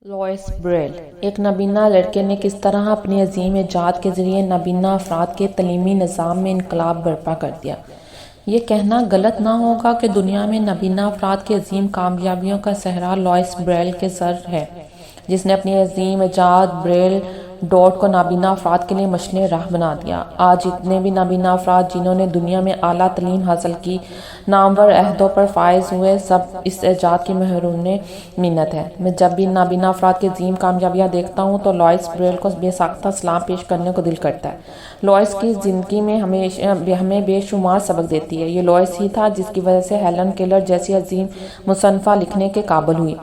Louis Braille ایک نابینا لڑکے نے کس طرح اپنی عظیم ایجاد کے ذریعے نابینا افراد کے تعلیمی نظام میں انقلاب برپا کر دیا۔ یہ کہنا غلط نہ ہوگا کہ دنیا میں نابینا افراد کی عظیم کامیابیوں کا صحرا لوئس بریل کے سر ہے، جس نے اپنی عظیم ایجاد بریل ڈاٹ کو نابینا افراد کے لیے مشعل راہ بنا دیا۔ آج جتنے بھی نابینا افراد جنہوں نے دنیا میں اعلیٰ تعلیم حاصل کی، نامور عہدوں پر فائز ہوئے، سب اس ایجاد کی محرون منت ہے۔ میں جب بھی نابینا افراد کی عظیم کامیابیاں دیکھتا ہوں تو لوئس بریل کو بے ساختہ سلام پیش کرنے کو دل کرتا ہے۔ لوئس کی زندگی میں ہمیں بے شمار سبق دیتی ہے۔ یہ لوئس ہی تھا جس کی وجہ سے ہیلن کیلر جیسی عظیم مصنفہ لکھنے کے قابل ہوئی۔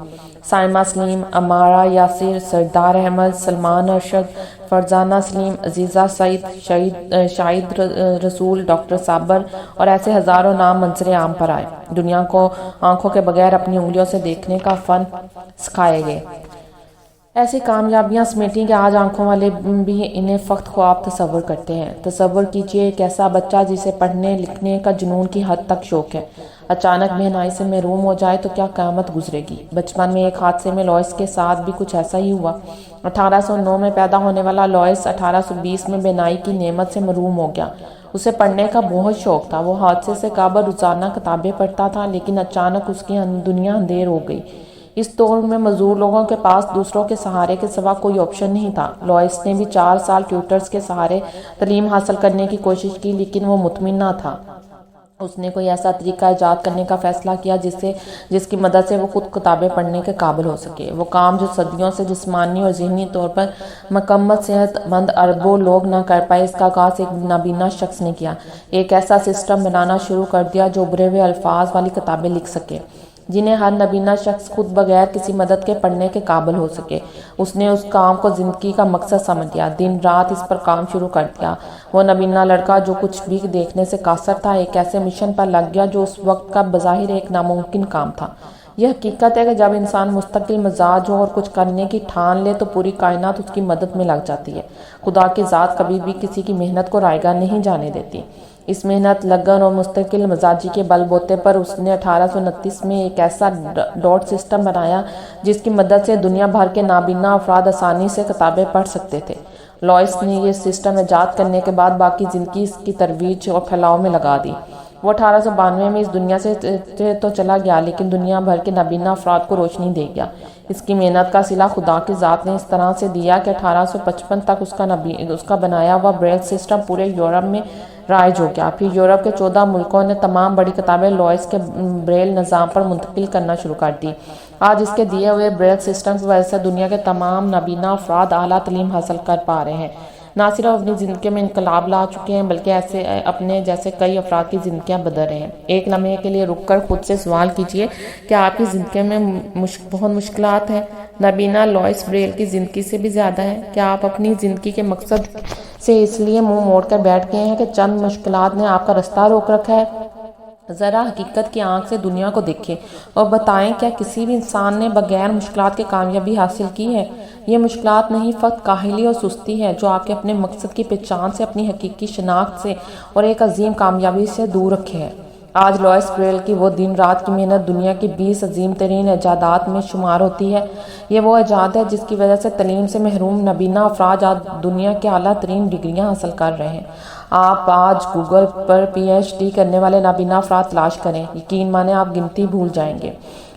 سائمہ سلیم، عمارہ یاسر، سردار احمد، سلمان ارشد، فرزانہ سلیم، عزیزہ سعید، شاہد رسول، ڈاکٹر صابر اور ایسے ہزاروں نام منظر عام پر آئے۔ دنیا کو آنکھوں کے بغیر اپنی انگلیوں سے دیکھنے کا فن سکھائے گئے۔ ایسی کامیابیاں سمیٹیں کہ آج آنکھوں والے بھی انہیں فقط خواب تصور کرتے ہیں۔ تصور کیجئے ایک ایسا بچہ جسے پڑھنے لکھنے کا جنون کی حد تک شوق ہے، اچانک بہنائی سے محروم ہو جائے تو کیا قیامت گزرے گی۔ بچپن میں ایک حادثے میں لوئس کے ساتھ بھی کچھ ایسا ہی ہوا۔ 1809 میں پیدا ہونے والا لوئس 1820 میں بہنائی کی نعمت سے محروم ہو گیا۔ اسے پڑھنے کا بہت شوق تھا۔ وہ حادثے سے قبل روزانہ کتابیں پڑھتا تھا، لیکن اچانک اس کی دنیا اندھیر ہو گئی۔ اس دور میں مزدور لوگوں کے پاس دوسروں کے سہارے کے سوا کوئی آپشن نہیں تھا۔ لوئس نے بھی 4 سال ٹیوٹرز کے سہارے تعلیم حاصل کرنے کی کوشش کی، لیکن وہ مطمئن نہ تھا۔ اس نے کوئی ایسا طریقہ ایجاد کرنے کا فیصلہ کیا جس کی مدد سے وہ خود کتابیں پڑھنے کے قابل ہو سکے۔ وہ کام جو صدیوں سے جسمانی اور ذہنی طور پر مکمل صحت مند اربوں لوگ نہ کر پائے، اس کا آغاز ایک نابینا شخص نے کیا۔ ایک ایسا سسٹم بنانا شروع کر دیا جو ابھرے ہوئے الفاظ والی کتابیں لکھ سکے، جنہیں ہر نابینا شخص خود بغیر کسی مدد کے پڑھنے کے قابل ہو سکے۔ اس نے اس کام کو زندگی کا مقصد سمجھ لیا، دن رات اس پر کام شروع کر دیا۔ وہ نابینا لڑکا جو کچھ بھی دیکھنے سے قاصر تھا، ایک ایسے مشن پر لگ گیا جو اس وقت کا بظاہر ایک ناممکن کام تھا۔ یہ حقیقت ہے کہ جب انسان مستقل مزاج ہو اور کچھ کرنے کی ٹھان لے تو پوری کائنات اس کی مدد میں لگ جاتی ہے۔ خدا کی ذات کبھی بھی کسی کی محنت کو رائیگاں نہیں جانے دیتی۔ اس محنت، لگن اور مستقل مزاجی کے بل بوتے پر اس نے 1829 میں ایک ایسا ڈاٹ سسٹم بنایا جس کی مدد سے دنیا بھر کے نابینا افراد آسانی سے کتابیں پڑھ سکتے تھے۔ لوئس نے یہ سسٹم ایجاد کرنے کے بعد باقی زندگی اس کی ترویج اور پھیلاؤ میں لگا دی۔ وہ 1892 میں اس دنیا سے تو چلا گیا، لیکن دنیا بھر کے نابینا افراد کو روشنی دے گیا۔ اس کی محنت کا صلہ خدا کی ذات نے اس طرح سے دیا کہ 1855 تک اس کا بنایا ہوا بریل سسٹم پورے یورپ میں رائج ہو گیا۔ پھر یورپ کے 14 ملکوں نے تمام بڑی کتابیں لوئس کے بریل نظام پر منتقل کرنا شروع کر دی۔ آج اس کے دیے ہوئے بریل سسٹم کی وجہ سے دنیا کے تمام نابینا افراد اعلیٰ تعلیم حاصل کر پا رہے ہیں۔ نہ صرف اپنی زندگی میں انقلاب لا چکے ہیں، بلکہ ایسے اپنے جیسے کئی افراد کی زندگیاں بدل رہے ہیں۔ ایک لمحے کے لیے رک کر خود سے سوال کیجئے کہ آپ کی زندگی میں بہت مشکلات ہیں؟ نابینا لوئس بریل کی زندگی سے بھی زیادہ ہے؟ کیا آپ اپنی زندگی کے مقصد سے اس لیے منہ موڑ کر بیٹھ گئے ہیں کہ چند مشکلات نے آپ کا رستہ روک رکھا ہے؟ ذرا حقیقت کی آنکھ سے دنیا کو دیکھیں اور بتائیں، کیا کسی بھی انسان نے بغیر مشکلات کے کامیابی حاصل کی ہے؟ یہ مشکلات نہیں، فقط کاہلی اور سستی ہے جو آپ کے اپنے مقصد کی پہچان سے، اپنی حقیقی شناخت سے اور ایک عظیم کامیابی سے دور رکھے ہے۔ آج لوئس بریل کی وہ دن رات کی محنت دنیا کی 20 عظیم ترین ایجادات میں شمار ہوتی ہے۔ یہ وہ ایجاد ہے جس کی وجہ سے تعلیم سے محروم نابینا افراد آج دنیا کے اعلیٰ ترین ڈگریاں حاصل کر رہے ہیں۔ آپ آج گوگل پر PhD کرنے والے نابینا افراد تلاش کریں، یقین مانیں آپ گنتی بھول جائیں گے۔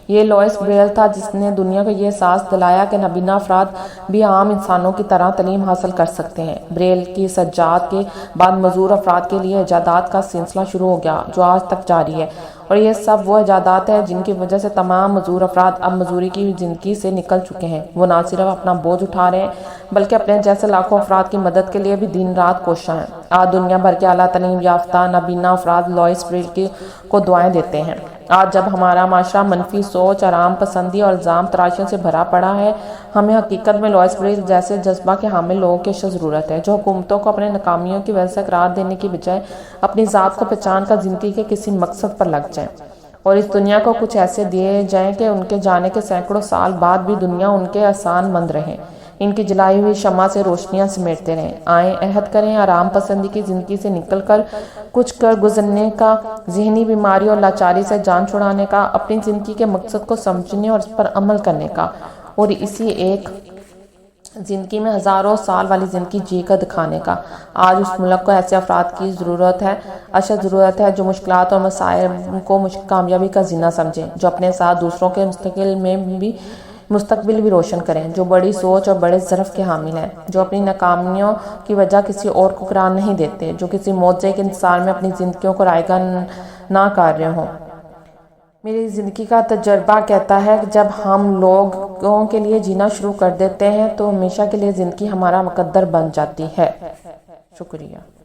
یہ لوئس بریل تھا جس نے دنیا کو یہ احساس دلایا کہ نابینا افراد بھی عام انسانوں کی طرح تعلیم حاصل کر سکتے ہیں۔ بریل کی اس ایجاد کے بعد معذور افراد کے لیے ایجادات کا سلسلہ شروع ہو گیا جو آج تک جاری ہے، اور یہ سب وہ ایجادات ہیں جن کی وجہ سے تمام معذور افراد اب معذوری کی زندگی سے نکل چکے ہیں۔ وہ نہ صرف اپنا بوجھ اٹھا رہے ہیں بلکہ اپنے جیسے لاکھوں افراد کی مدد کے لیے بھی دن رات کوشاں ہیں۔ آج دنیا بھر کے اعلیٰ تعلیم یافتہ نابینا افراد لوئس بریل کو دعائیں دیتے ہیں۔ آج جب ہمارا معاشرہ منفی سوچ، آرام پسندی اور الزام تراشیوں سے بھرا پڑا ہے، ہمیں حقیقت میں لوئس بریل جیسے جذبہ کے حامل لوگوں کی ضرورت ہے جو حکومتوں کو اپنے ناکامیوں کی وجہ سے قرار دینے کی بجائے اپنی ذات کو پہچان کر زندگی کے کسی مقصد پر لگ جائیں اور اس دنیا کو کچھ ایسے دیے جائیں کہ ان کے جانے کے سینکڑوں سال بعد بھی دنیا ان کے احسان مند رہے، ان کی جلائی ہوئی شمع سے روشنیاں سمیٹتے رہیں۔ آئیں عہد کریں آرام پسندی کی زندگی سے نکل کر کچھ کر گزرنے کا، ذہنی بیماری اور لاچاری سے جان چھڑانے کا، اپنی زندگی کے مقصد کو سمجھنے اور اس پر عمل کرنے کا، اور اسی ایک زندگی میں ہزاروں سال والی زندگی جی کر دکھانے کا۔ آج اس ملک کو ایسے افراد کی ضرورت ہے، اشد ضرورت ہے، جو مشکلات اور مسائل کو کامیابی کا زینہ سمجھیں، جو اپنے ساتھ دوسروں کے مستقبل بھی روشن کریں، جو بڑی سوچ اور بڑے ظرف کے حامل ہیں، جو اپنی ناکامیوں کی وجہ کسی اور کو قرار نہیں دیتے، جو کسی معجزے کے انتظار میں اپنی زندگیوں کو رائگاں نہ کر رہے ہوں۔ میری زندگی کا تجربہ کہتا ہے کہ جب ہم لوگوں کے لیے جینا شروع کر دیتے ہیں تو ہمیشہ کے لیے زندگی ہمارا مقدر بن جاتی ہے۔ شکریہ۔